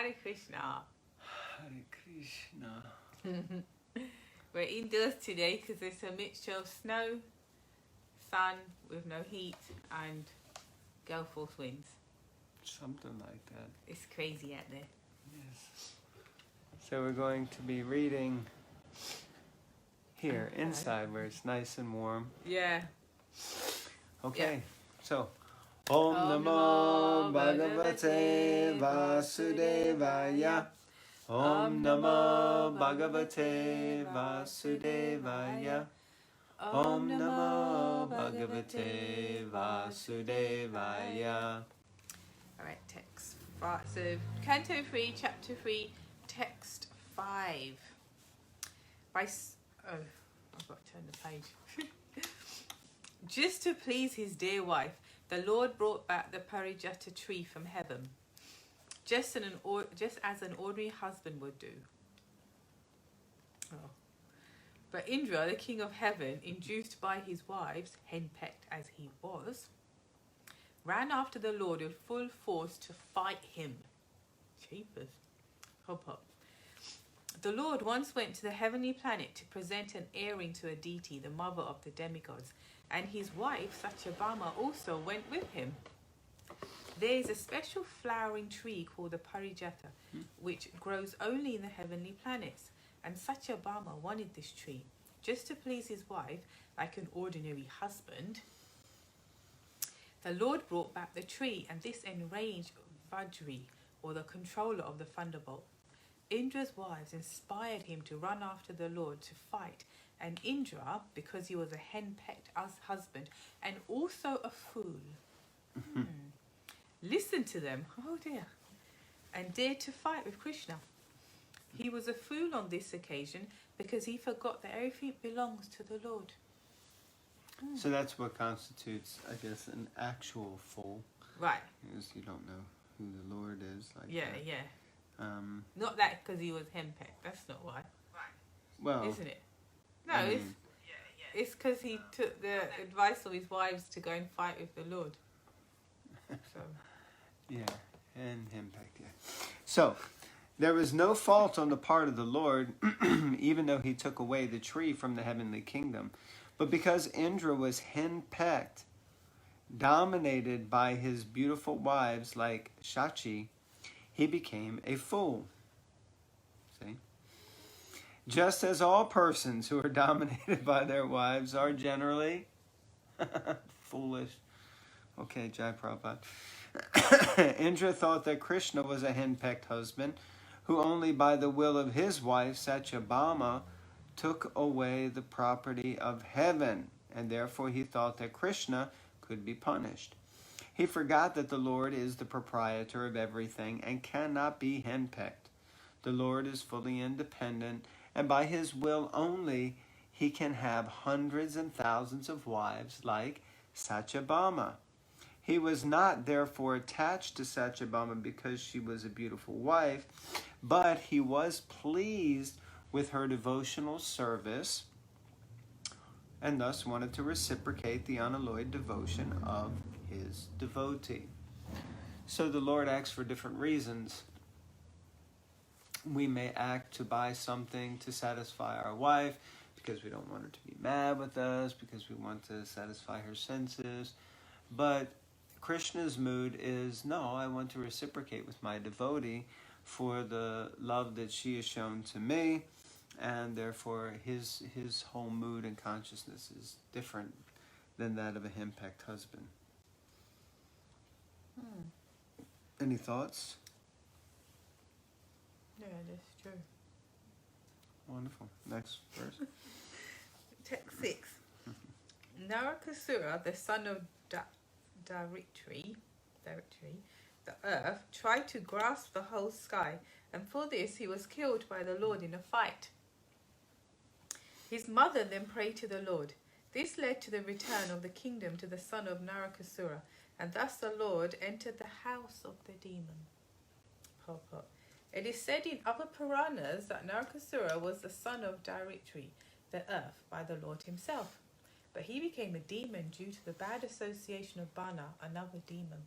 Hare Krishna. Hare Krishna. We're indoors today because there's a mixture of snow, sun with no heat, and gale force winds. Something like that. It's crazy out there. Yes. So we're going to be reading here, inside, where it's nice and warm. Yeah. Okay, so Om Namo Bhagavate Vasudevaya. Om Namo Bhagavate Vasudevaya. Om Namo Bhagavate Vasudevaya. Alright, text 5. So, Canto 3, Chapter 3, Text 5. I've got to turn the page. Just to please his dear wife, the Lord brought back the Parijata tree from heaven, just as an ordinary husband would do. Oh. But Indra, the king of heaven, induced by his wives, henpecked as he was, ran after the Lord with full force to fight him. Cheapers. Hop hop. The Lord once went to the heavenly planet to present an earring to Aditi, the mother of the demigods, and his wife, Satyabhama, also went with him. There is a special flowering tree called the Parijata, which grows only in the heavenly planets, and Satyabhama wanted this tree, just to please his wife, like an ordinary husband. The Lord brought back the tree, and this enraged Vajri, or the controller of the thunderbolt. Indra's wives inspired him to run after the Lord to fight, and Indra, because he was a henpecked husband and also a fool, listened to them, oh dear, and dared to fight with Krishna. He was a fool on this occasion because he forgot that everything belongs to the Lord. So that's what constitutes, I guess, an actual fool. Right. Because you don't know who the Lord is. Like yeah, that. yeah. Not that because he was henpecked. That's not why. Well, isn't it? No, it's because he took the advice of his wives to go and fight with the Lord. So. Yeah, and henpecked, yeah. So, there was no fault on the part of the Lord, even though he took away the tree from the heavenly kingdom. But because Indra was henpecked, dominated by his beautiful wives like Shachi, he became a fool. See? Just as all persons who are dominated by their wives are generally foolish. Okay, Jai Prabhupada. Indra thought that Krishna was a henpecked husband who only by the will of his wife, Satyabhama, took away the property of heaven, and therefore he thought that Krishna could be punished. He forgot that the Lord is the proprietor of everything and cannot be henpecked. The Lord is fully independent, and by his will only he can have hundreds and thousands of wives like Satyabhama. He was not therefore attached to Satyabhama because she was a beautiful wife, but he was pleased with her devotional service and thus wanted to reciprocate the unalloyed devotion of his devotee. So the Lord acts for different reasons. We may act to buy something to satisfy our wife because we don't want her to be mad with us, because we want to satisfy her senses. But Krishna's mood is, no, I want to reciprocate with my devotee for the love that she has shown to me, and therefore his whole mood and consciousness is different than that of a henpecked husband. Any thoughts? Yeah, that's true. Wonderful. Next verse. Text 6. Narakasura, the son of Daritri, the earth, tried to grasp the whole sky, and for this he was killed by the Lord in a fight. His mother then prayed to the Lord. This led to the return of the kingdom to the son of Narakasura, and thus the Lord entered the house of the demon. It is said in other Puranas that Narakasura was the son of Daritri, the earth, by the Lord himself. But he became a demon due to the bad association of Bana, another demon.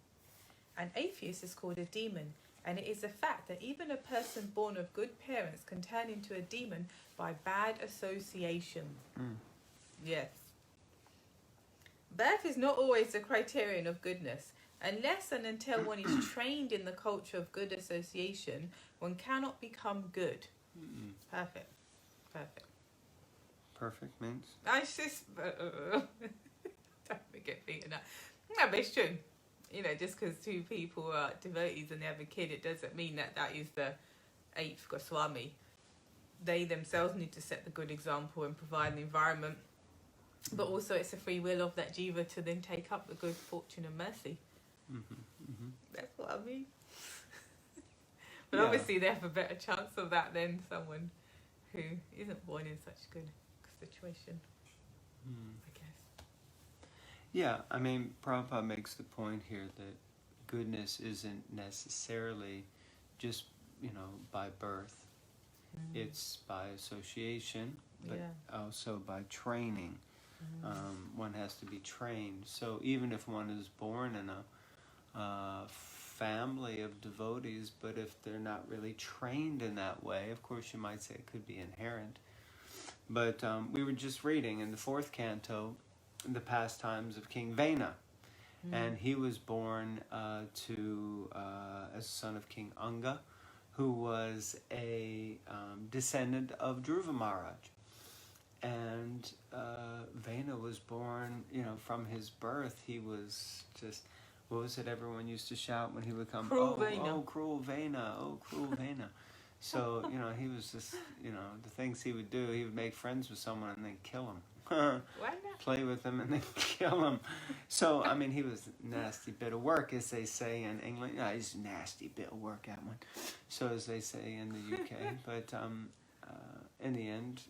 An atheist is called a demon, And it is a fact that even a person born of good parents can turn into a demon by bad association. Yes. Birth is not always the criterion of goodness. Unless and until one is trained in the culture of good association, one cannot become good. Perfect. Perfect. Perfect means? I just... don't get beaten up. No, but it's true. You know, just because two people are devotees and they have a kid, it doesn't mean that that is the eighth Goswami. They themselves need to set the good example and provide the environment. But also it's a free will of that jiva to then take up the good fortune and mercy. That's what I mean. But obviously they have a better chance of that than someone who isn't born in such good situation, I guess. Yeah, I mean, Prabhupada makes the point here that goodness isn't necessarily just, by birth. It's by association, but also by training. One has to be trained. So even if one is born in a family of devotees, but if they're not really trained in that way, of course you might say it could be inherent. But we were just reading in the 4th canto the pastimes of King Vena. And he was born as son of King Anga, who was a descendant of Dhruva Maharaj. And Vena was born, from his birth, he was just, what was it everyone used to shout when he would come? Cruel Vena. Oh, cruel Vena, oh, cruel Vena. So, he was just, the things he would do, he would make friends with someone and then kill him. Why not? Play with him and then kill him. So, I mean, he was a nasty bit of work, as they say in England. No, he's a nasty bit of work, that one. So, as they say in the UK. But in the end,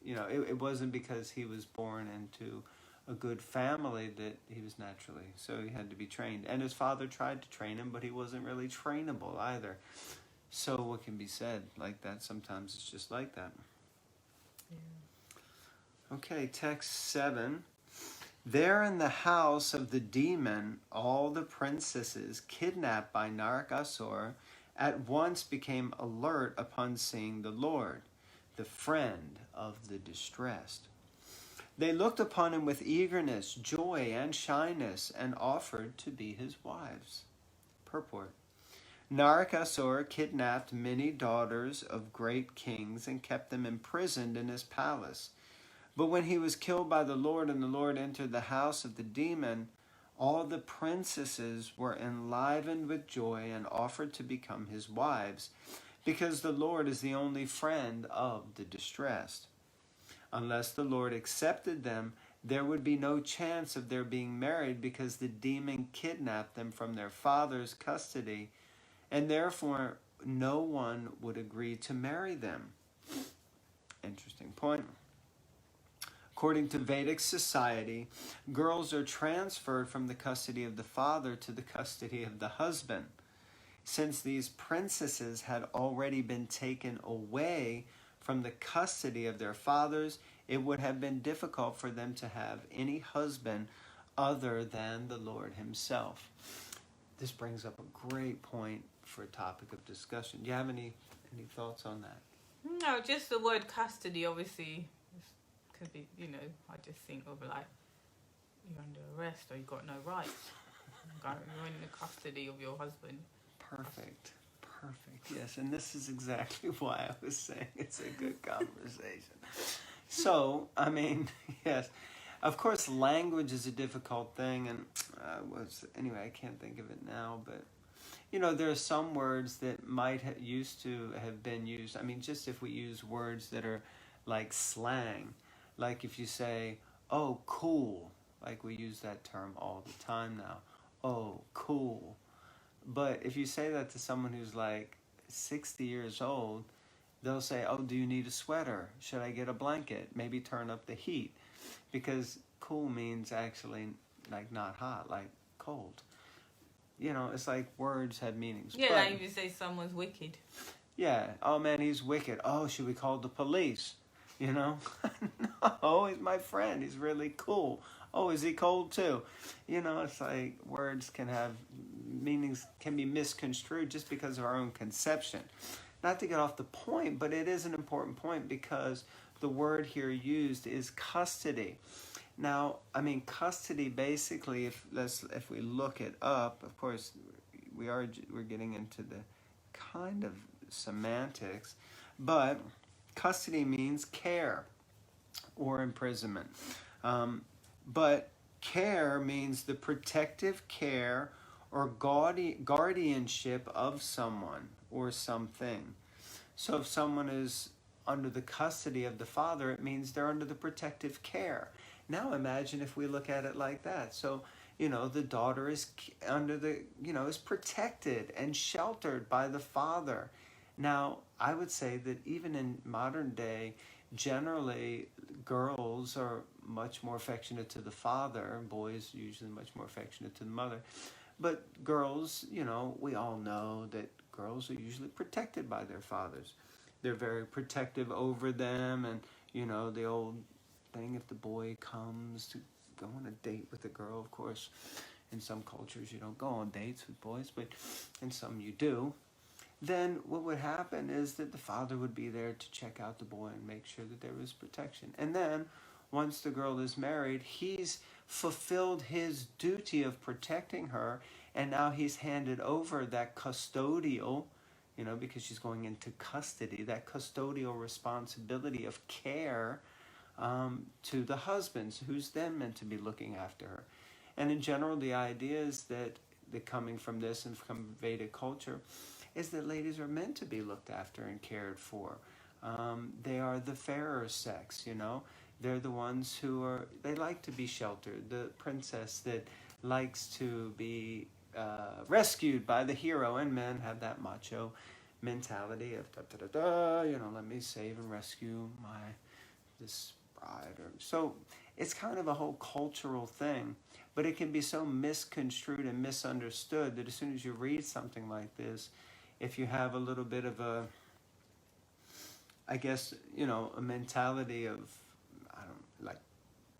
it wasn't because he was born into a good family that he was naturally. So, he had to be trained. And his father tried to train him, but he wasn't really trainable either. So, what can be said like that? Sometimes it's just like that. Yeah. Okay, text 7. There in the house of the demon, all the princesses kidnapped by Narakasura at once became alert upon seeing the Lord, the friend of the distressed. They looked upon him with eagerness, joy, and shyness, and offered to be his wives. Purport. Narakasura kidnapped many daughters of great kings and kept them imprisoned in his palace. But when he was killed by the Lord and the Lord entered the house of the demon, all the princesses were enlivened with joy and offered to become his wives, because the Lord is the only friend of the distressed. Unless the Lord accepted them, there would be no chance of their being married, because the demon kidnapped them from their father's custody, and therefore no one would agree to marry them. Interesting point. According to Vedic society, girls are transferred from the custody of the father to the custody of the husband. Since these princesses had already been taken away from the custody of their fathers, it would have been difficult for them to have any husband other than the Lord himself. This brings up a great point for a topic of discussion. Do you have any thoughts on that? No, just the word custody, obviously, could be, I just think of like, you're under arrest or you've got no rights. You're in the custody of your husband. Perfect. Yes, and this is exactly why I was saying it's a good conversation. So, I mean, yes, of course, language is a difficult thing, and anyway, I can't think of it now, but there are some words that might used to have been used. I mean, just if we use words that are like slang, like if you say, oh, cool, like we use that term all the time now, oh, cool. But if you say that to someone who's like 60 years old, they'll say, oh, do you need a sweater? Should I get a blanket? Maybe turn up the heat. Because cool means actually like not hot, like cold. It's like words have meanings. Yeah, like if you say someone's wicked. Yeah, oh man, he's wicked. Oh, should we call the police? No, he's my friend. He's really cool. Oh, is he cold too? It's like words can have meanings can be misconstrued just because of our own conception. Not to get off the point, but it is an important point because the word here used is custody. Now, I mean, custody basically, if we look it up, of course, we're getting into the kind of semantics, but custody means care or imprisonment. But care means the protective care or guardianship of someone or something. So if someone is under the custody of the father, it means they're under the protective care. Now imagine if we look at it like that. So, the daughter is under is protected and sheltered by the father. Now, I would say that even in modern day, generally girls are much more affectionate to the father, and boys usually much more affectionate to the mother. But girls, we all know that girls are usually protected by their fathers. They're very protective over them, and the old thing, if the boy comes to go on a date with a girl, of course, in some cultures you don't go on dates with boys, but in some you do, then what would happen is that the father would be there to check out the boy and make sure that there was protection. And then, once the girl is married, he's fulfilled his duty of protecting her, and now he's handed over that custodial, because she's going into custody, that custodial responsibility of care to the husbands, who's then meant to be looking after her. And in general, the idea is that, coming from this and from Vedic culture, is that ladies are meant to be looked after and cared for. They are the fairer sex, They're the ones they like to be sheltered. The princess that likes to be rescued by the hero, and men have that macho mentality of let me save and rescue this bride. So it's kind of a whole cultural thing, but it can be so misconstrued and misunderstood that as soon as you read something like this, if you have a little bit of a mentality of,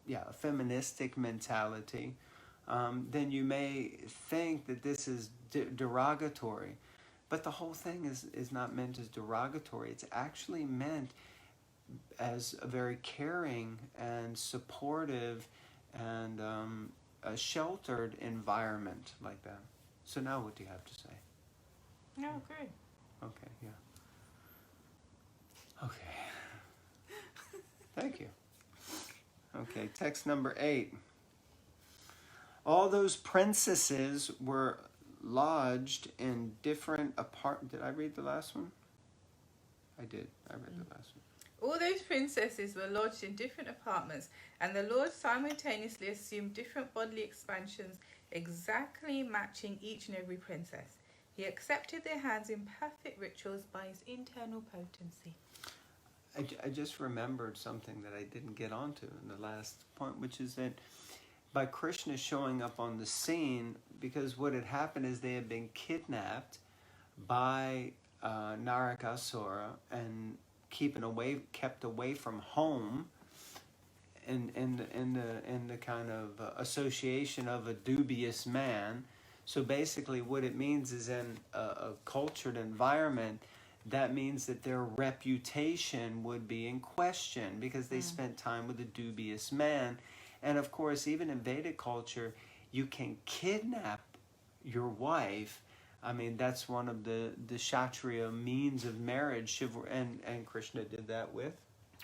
a feministic mentality, then you may think that this is derogatory. But the whole thing is not meant as derogatory. It's actually meant as a very caring and supportive and a sheltered environment like that. So now what do you have to say? No, great. Okay, yeah. Okay. Thank you. Okay, text number 8. All those princesses were lodged in different Did I read the last one? I did. I read the last one. All those princesses were lodged in different apartments, and the Lord simultaneously assumed different bodily expansions exactly matching each and every princess. He accepted their hands in perfect rituals by his internal potency. I just remembered something that I didn't get onto in the last point, which is that by Krishna showing up on the scene, because what had happened is they had been kidnapped by Narakasura and kept away from home in the kind of association of a dubious man. So basically what it means is in a cultured environment, that means that their reputation would be in question because they spent time with a dubious man. And of course, even in Vedic culture, you can kidnap your wife. I mean, that's one of the Kshatriya means of marriage. And Krishna did that with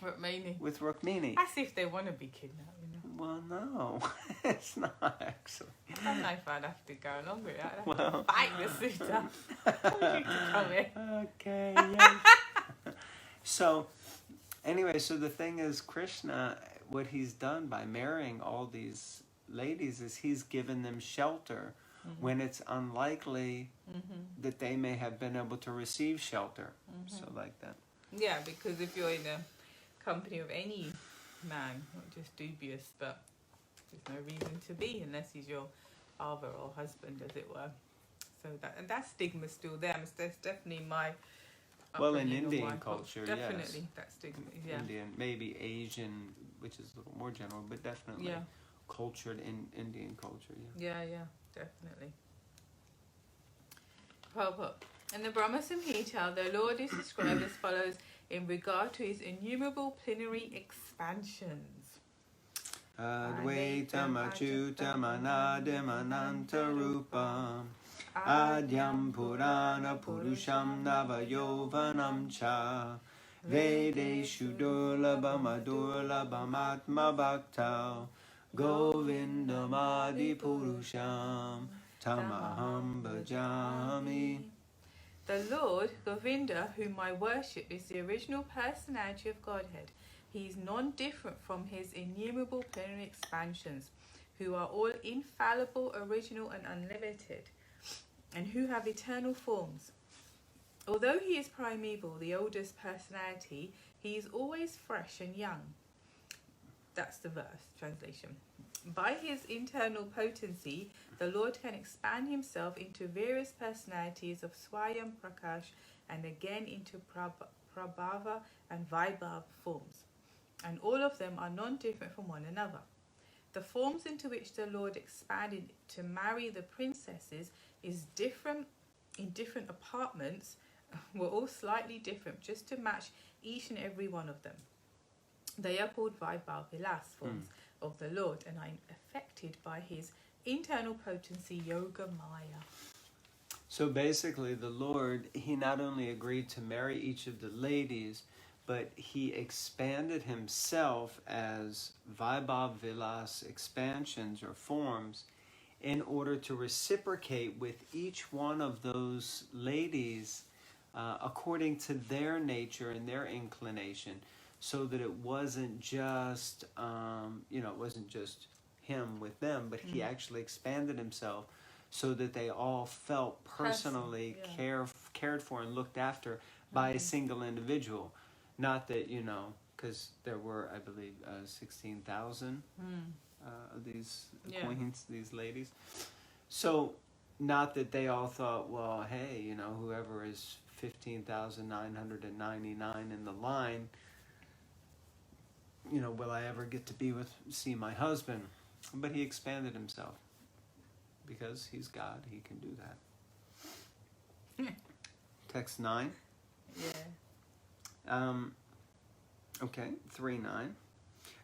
Rukmini. With Rukmini. As if they want to be kidnapped, Well, no, it's not actually. I don't know if I'd have to go along with that. I'd have to fight the suitor. For you to come in. Okay, yes. So, anyway, so the thing is, Krishna, what he's done by marrying all these ladies is he's given them shelter when it's unlikely that they may have been able to receive shelter. So like that. Yeah, because if you're in the company of any man, not just dubious, but there's no reason to be unless he's your father or husband, as it were. So that stigma's still there. There's definitely my well, in Indian culture, definitely yes. That stigma, yeah. Indian, maybe Asian, which is a little more general, but definitely cultured in Indian culture. Yeah, definitely. Purport. In the Brahma Samhita, the Lord is described as follows in regard to his innumerable plenary expansions. Advaitam achyutam anadim anantarupam Adyam Purana Purusham Navayovanam Cha Vedeshu Durlabham Adurlabham Atma Bhakta Govindam Adi Purusham Tamaham Bhajami. The Lord, Govinda, whom I worship, is the original personality of Godhead. He is non-different from his innumerable plenary expansions, who are all infallible, original and unlimited, and who have eternal forms. Although he is primeval, the oldest personality, he is always fresh and young. That's the verse translation. By his internal potency, the Lord can expand himself into various personalities of Swayam Prakash and again into Prabhava and Vaibhav forms, and all of them are non-different from one another. The forms into which the Lord expanded to marry the princesses is different in different apartments, were all slightly different, just to match each and every one of them. They are called Vaibhav Vilas forms of the Lord and are affected by his internal potency, Yoga Maya. So basically, the Lord, he not only agreed to marry each of the ladies, but he expanded himself as Vaibhav Vilas expansions or forms in order to reciprocate with each one of those ladies according to their nature and their inclination, so that it wasn't just, it wasn't just him with them, but he actually expanded himself so that they all felt personally cared for and looked after by a single individual. Not that, because there were, I believe, 16,000 of these queens, these ladies. So, not that they all thought, well, hey, whoever is 15,999 in the line, will I ever get to see my husband? But he expanded himself. Because he's God, he can do that. Text 9. Yeah. 3:9.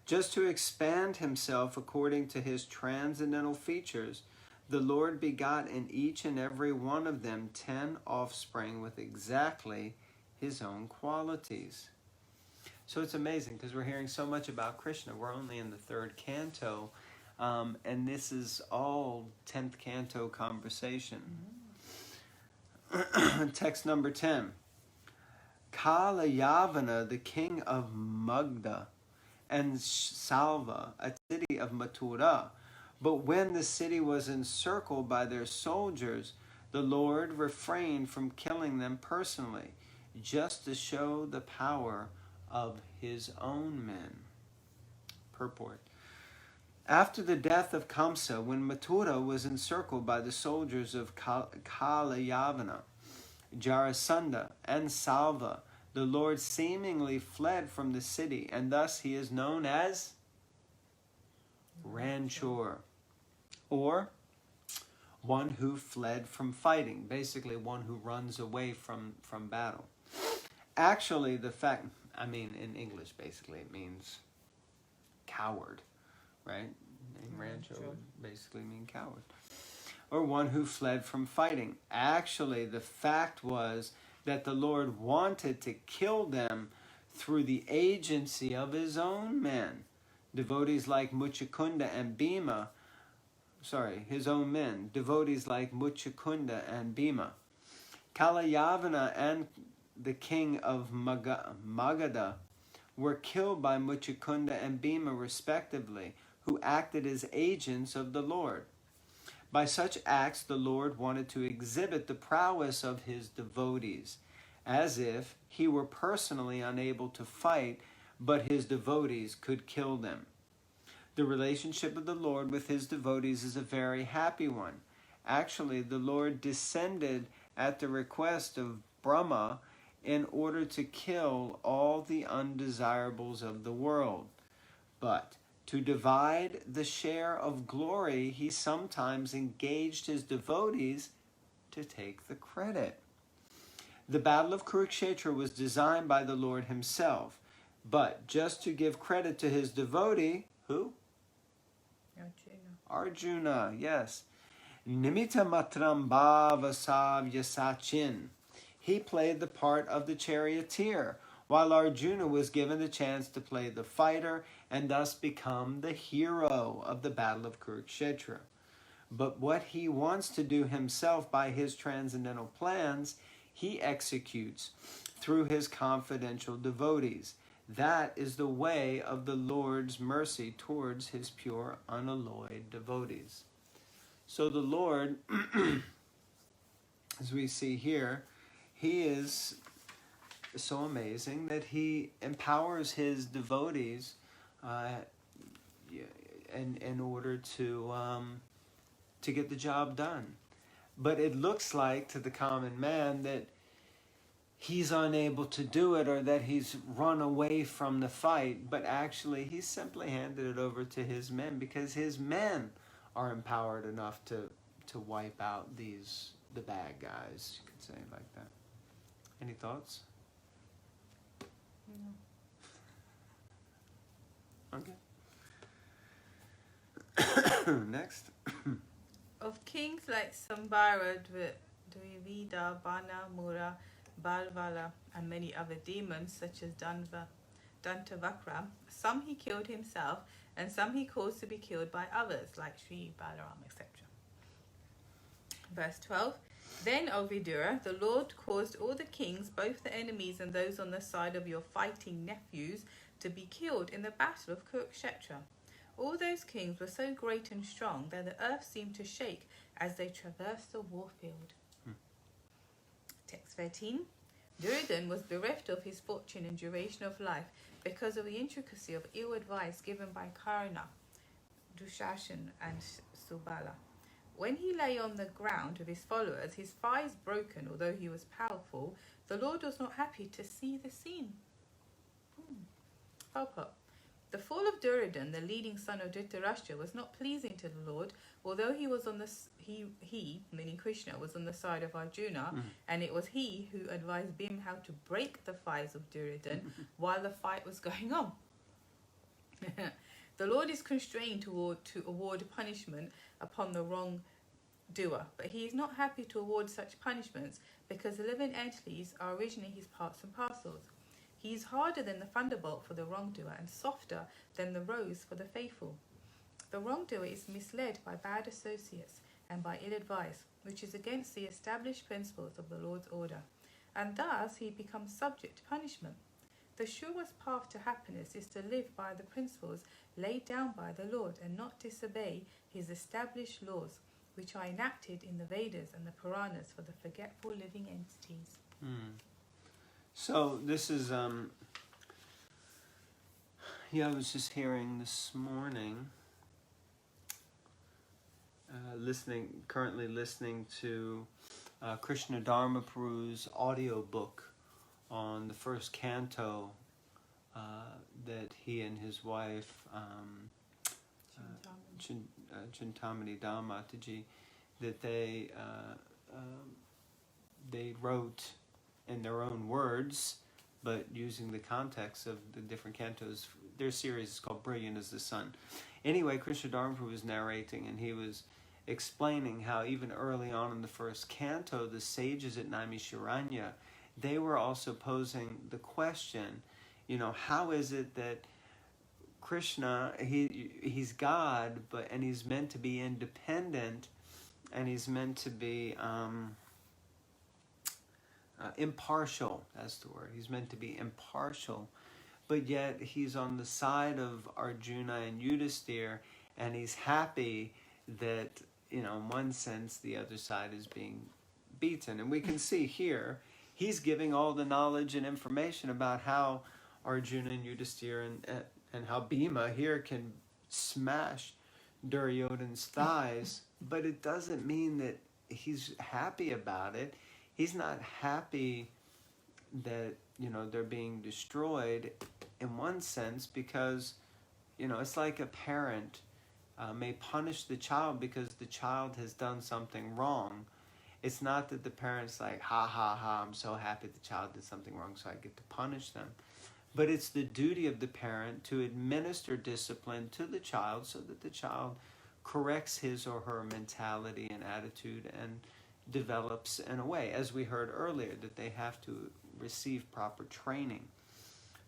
Just to expand himself according to his transcendental features, the Lord begot in each and every one of them 10 offspring with exactly his own qualities. So it's amazing because we're hearing so much about Krishna. We're only in the 3rd canto, and this is all 10th canto conversation. Text number 10. Kalayavana, the king of Magda, and Salva, a city of Mathura. But when the city was encircled by their soldiers, the Lord refrained from killing them personally, just to show the power of his own men. Purport. After the death of Kamsa, when Mathura was encircled by the soldiers of Kalayavana, Jarasandha, and Salva, the Lord seemingly fled from the city, and thus he is known as Ranchor, or one who fled from fighting, basically one who runs away from battle. Actually, in English, basically, it means coward, right? And Ranchor would basically mean coward. Or one who fled from fighting. Actually, the fact was that the Lord wanted to kill them through the agency of his own men. Devotees like Muchakunda and Bhima, his own men. Devotees like Muchakunda and Bhima. Kalayavana and the king of Magadha were killed by Muchakunda and Bhima respectively, who acted as agents of the Lord. By such acts, the Lord wanted to exhibit the prowess of his devotees, as if he were personally unable to fight, but his devotees could kill them. The relationship of the Lord with his devotees is a very happy one. Actually, the Lord descended at the request of Brahma in order to kill all the undesirables of the world. But to divide the share of glory, he sometimes engaged his devotees to take the credit. The Battle of Kurukshetra was designed by the Lord himself, but just to give credit to his devotee, who? Arjuna, yes. Nimitta matram bhava savyasachin. He played the part of the charioteer, while Arjuna was given the chance to play the fighter and thus become the hero of the Battle of Kurukshetra. But what he wants to do himself by his transcendental plans, he executes through his confidential devotees. That is the way of the Lord's mercy towards his pure, unalloyed devotees. So the Lord, as we see here, he is so amazing that he empowers his devotees in order to get the job done. But it looks like to the common man that he's unable to do it, or that he's run away from the fight, but actually he's simply handed it over to his men, because his men are empowered enough to wipe out the bad guys, you could say it like that. Any thoughts? No. Okay. Next. Of kings like Sambara, Dvivida, Bana, Mura, Balvala, and many other demons such as Dantavakra, some he killed himself, and some he caused to be killed by others, like Sri Balaram, etc. Verse 12. Then, O Vidura, the Lord caused all the kings, both the enemies and those on the side of your fighting nephews, to be killed in the battle of Kurukshetra. All those kings were so great and strong that the earth seemed to shake as they traversed the warfield. Text 13. Duryodhana was bereft of his fortune and duration of life because of the intricacy of ill advice given by Karna, Dushashan, and Subala. When he lay on the ground with his followers, his thighs broken, although he was powerful, the Lord was not happy to see the scene. Purport. The fall of Duryodhana, the leading son of Dhritarashtra, was not pleasing to the Lord, although he was on the he, meaning Krishna, was on the side of Arjuna, and it was he who advised Bhim how to break the thighs of Duryodhana while the fight was going on. The Lord is constrained to award punishment upon the wrongdoer, but he is not happy to award such punishments because the living entities are originally his parts and parcels. He is harder than the thunderbolt for the wrongdoer and softer than the rose for the faithful. The wrongdoer is misled by bad associates and by ill advice, which is against the established principles of the Lord's order, and thus he becomes subject to punishment. The surest path to happiness is to live by the principles laid down by the Lord and not disobey his established laws, which are enacted in the Vedas and the Puranas for the forgetful living entities. So this is, I was just hearing this morning, currently listening to Krishna Dharma Prabhu's audio book on the first canto that he and his wife, Chintamani Damataji, that they wrote in their own words, but using the context of the different cantos. Their series is called Brilliant as the Sun. Anyway, Krishna Dharma Prabhu was narrating, and he was explaining how even early on in the first canto, the sages at Naimisharanya, they were also posing the question, how is it that Krishna, he's God, and he's meant to be independent, and he's meant to be impartial, that's the word. He's meant to be impartial, but yet he's on the side of Arjuna and Yudhisthira, and he's happy that, in one sense, the other side is being beaten. And we can see here, he's giving all the knowledge and information about how Arjuna and Yudhisthira and how Bhima here can smash Duryodhana's thighs, but it doesn't mean that he's happy about it. He's not happy that, they're being destroyed in one sense, because, it's like a parent may punish the child because the child has done something wrong. It's not that the parents like, ha ha ha, I'm so happy the child did something wrong, so I get to punish them. But it's the duty of the parent to administer discipline to the child so that the child corrects his or her mentality and attitude and develops in a way, as we heard earlier, that they have to receive proper training.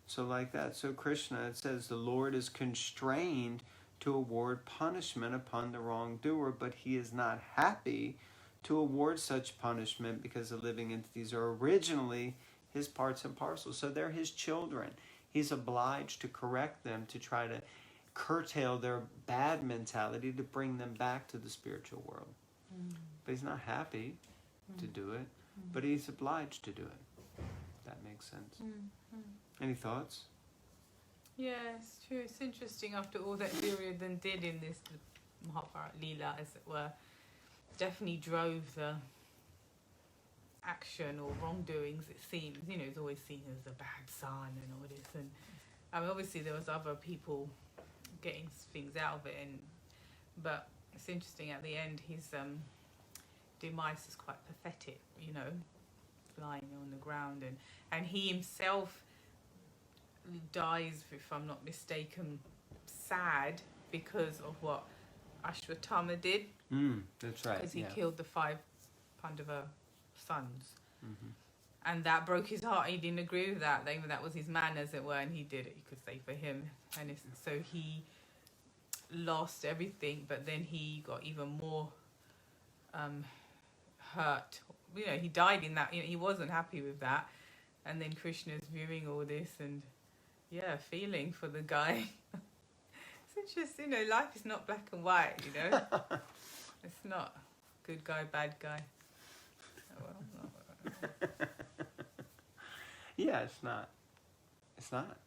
So like that. So Krishna, it says, the Lord is constrained to award punishment upon the wrongdoer, but he is not happy to award such punishment because the living entities are originally his parts and parcels. So they're his children. He's obliged to correct them, to try to curtail their bad mentality, to bring them back to the spiritual world. But he's not happy to do it, but he's obliged to do it. That makes sense. Any thoughts? Yeah, it's true. It's interesting after all that Duryodhana did in this Mahabharata Leela, as it were, definitely drove the action or wrongdoings, it seems. You know, he's always seen as a bad son and all this. And I mean, obviously there was other people getting things out of it. But it's interesting, at the end, his demise is quite pathetic, you know, lying on the ground. And he himself dies, if I'm not mistaken, sad because of what Ashwatthama did. That's right. Because he killed the 5 Pandava sons. And that broke his heart. He didn't agree with that. That was his man, as it were, and he did it, you could say, for him. And so he lost everything, but then he got even more hurt. You know, he died in that. You know, he wasn't happy with that. And then Krishna's viewing all this and, feeling for the guy. It's interesting, you know, life is not black and white, you know. It's not good guy, bad guy. Oh, well, Yeah, it's not. It's not.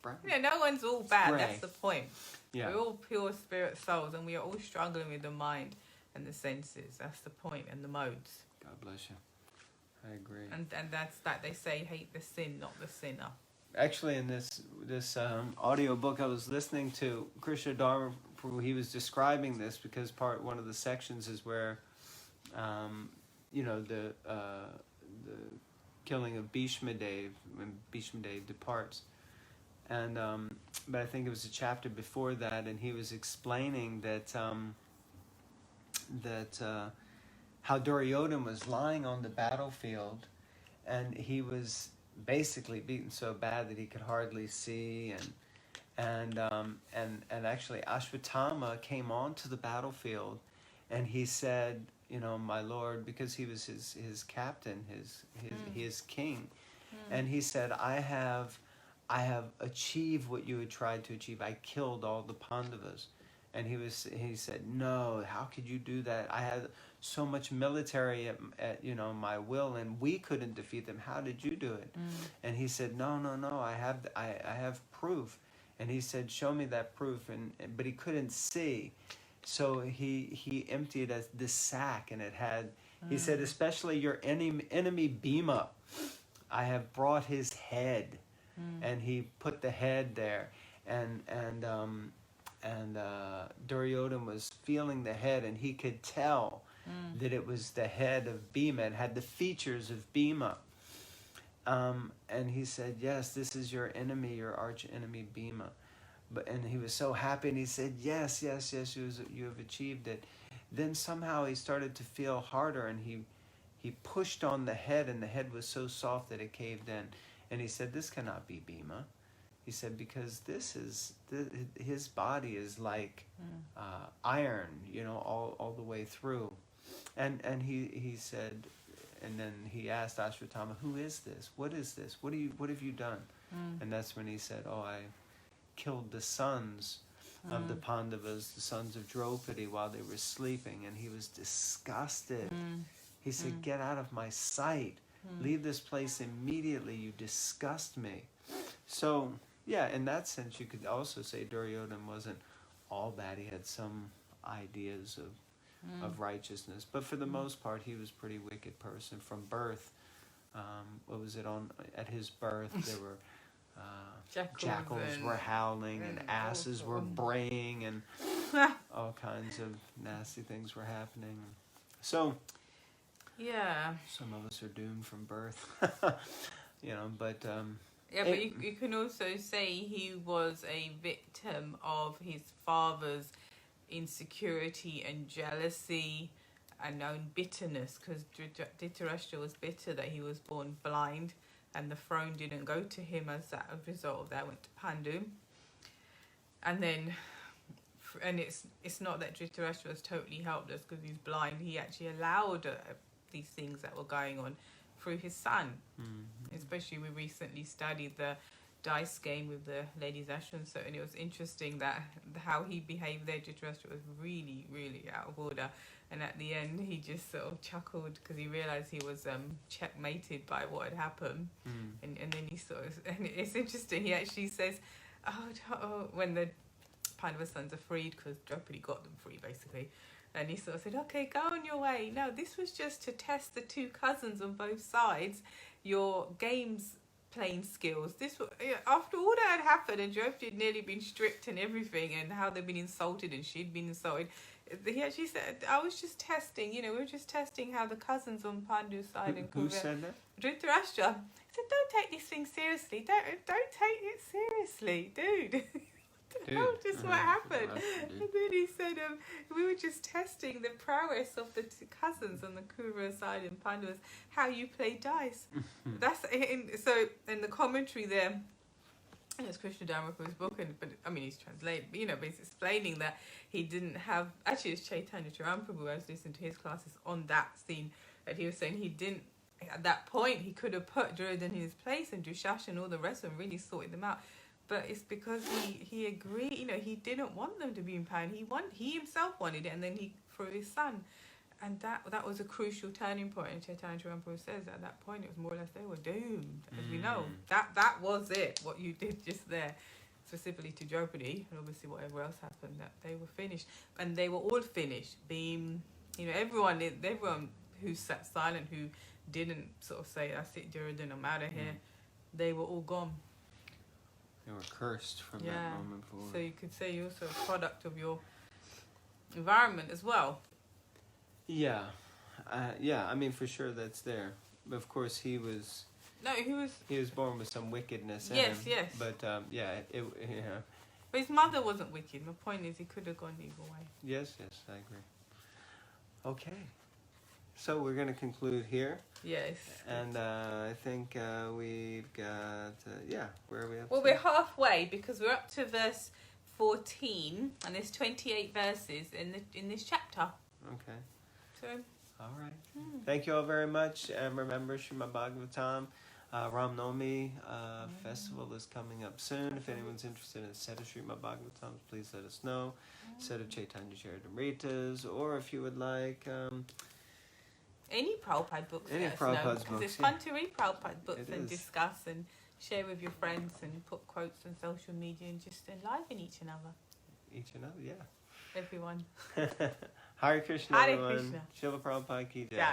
Right. You know, no one's all bad. Gray. That's the point. Yeah. We're all pure spirit souls, and we are all struggling with the mind and the senses. That's the point, and the modes. God bless you. I agree. And that's that they say, hate the sin, not the sinner. Actually, in this audio book I was listening to, Krishna Dharma Prabhu, he was describing this because one of the sections is where, you know, the killing of Bhishma Dev, when Bhishma Dev departs. And but I think it was a chapter before that, and he was explaining that how Duryodhana was lying on the battlefield, and he was basically beaten so bad that he could hardly see, and actually Ashwatthama came onto the battlefield, and he said, you know, my lord, because he was his captain, his king, and he said, I have achieved what you had tried to achieve. I killed all the Pandavas. And he said, no, how could you do that? I had so much military at you know, my will, and we couldn't defeat them. How did you do it? And he said, no, I have proof. And he said, show me that proof. But he couldn't see. So he emptied this sack, and it had, he said, especially your enemy Bhima, I have brought his head. And he put the head there. And Duryodhana was feeling the head, and he could tell that it was the head of Bhima. It had the features of Bhima. And he said, yes, this is your enemy, your arch enemy Bhima. And he was so happy, and he said, yes, you have achieved it. Then somehow he started to feel harder, and he pushed on the head, and the head was so soft that it caved in. And he said, this cannot be Bhima. He said, because his body is like iron, you know, all the way through. And he said, and then he asked Ashwatthama, who is this? What is this? What have you done? And that's when he said, oh, I killed the sons of the Pandavas, the sons of Draupadi, while they were sleeping. And he was disgusted. He said, get out of my sight. Leave this place immediately. You disgust me. So, yeah, in that sense, you could also say Duryodhana wasn't all bad. He had some ideas of righteousness. But for the most part, he was a pretty wicked person from birth. At his birth, there were jackals were howling, and asses were braying, and all kinds of nasty things were happening. So, Yeah. Some of us are doomed from birth. But Yeah, but you can also say he was a victim of his father's insecurity and jealousy and own bitterness, because Dhritarashtra was bitter that he was born blind and the throne didn't go to him. As a result of that, went to Pandu. And it's not that Dhritarashtra was totally helpless because he's blind. He actually allowed these things that were going on through his son. Especially, we recently studied the dice game with the ladies' ashram, so, and it was interesting that how he behaved there. Dhritarashtra was really, really out of order, and at the end he just sort of chuckled because he realised he was checkmated by what had happened. And then he sort of, and it's interesting, he actually says, when the Pandava sons are freed, because Draupadi got them free basically, and he sort of said, okay, go on your way. No, this was just to test the two cousins on both sides, your games playing skills. This was, after all that had happened and Draupadi had nearly been stripped and everything, and how they'd been insulted and she'd been insulted, he actually said, I was just testing, we were just testing how the cousins on Pandu's side and who said that? Dhritarashtra. He said, don't take this thing seriously. Don't take it seriously, dude. Just what happened. And then he said, we were just testing the prowess of the two cousins on the Kura side and Pandavas, how you play dice. That's so in the commentary there. It's Krishna Dharmapu's book, but he's translated, but he's explaining that he didn't have. Actually, it's Chaitanya Charampabu. I was listening to his classes on that scene, and he was saying he didn't. At that point, he could have put Duryodhana in his place and Dushasha and all the rest of them, really sorted them out. But it's because he agreed, he didn't want them to be in power. He himself wanted it, and then he threw his son. And that was a crucial turning point. And Chaitanya Charamparu says at that point, it was more or less they were doomed. As we know, that was it, what you did just there. Specifically to Draupadi, and obviously whatever else happened, that they were finished. And they were all finished. Everyone who sat silent, who didn't sort of say, that's it, Duryodhana, I'm out of here, they were all gone. They were cursed from that moment forward. So you could say you're also a product of your environment as well. Yeah. For sure that's there. But of course he was born with some wickedness in him. Yes. But But his mother wasn't wicked. My point is he could have gone either way. Yes, I agree. Okay. So we're going to conclude here. Yes. And I think we've got, where are we up to? Well, we're halfway because we're up to verse 14 and there's 28 verses in this chapter. Okay. So. All right. Thank you all very much. And remember, Srimad Bhagavatam Ram Navami festival is coming up soon. If anyone's interested in a set of Srimad Bhagavatams, please let us know. Set of Chaitanya Charitamritas, or if you would like... any Prabhupada books. Any Prabhupada books. Because it's fun to read Prabhupada books and discuss and share with your friends and put quotes on social media and just enliven each another. Yeah. Everyone. Hare Krishna, Hare everyone. Krishna. Srila Prabhupada ki jai. Yeah.